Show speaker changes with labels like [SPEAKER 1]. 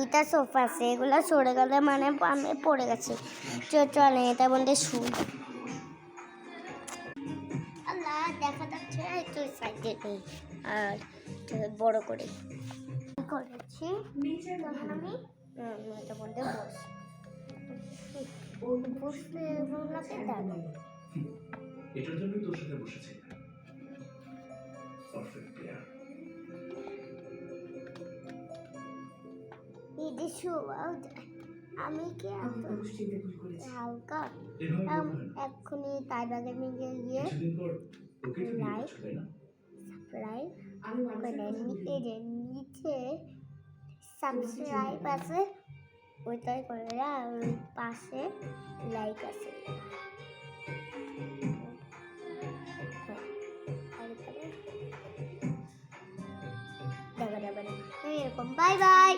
[SPEAKER 1] দুইটা সোফা আছে, এগুলো সরে গেলে মানে আমি পড়ে গেছি। চলে তার মধ্যে শুই। আল্লাহ দেখা যাচ্ছে একটু সাইডে নেই, আর বড় করে করেছি। তখন আমি এটার মধ্যে বসলে
[SPEAKER 2] এটার জন্যই তোর সাথে বসেছি। Perfect player.
[SPEAKER 1] আমি কি হালকা এক্ষুনি তাই বাগে গিয়ে লাইক সাবস্ক্রাইব নিচে সাবস্ক্রাইব আছে ওইটাই করে, আর ওই পাশে লাইক আছে। এরকম বাই বাই।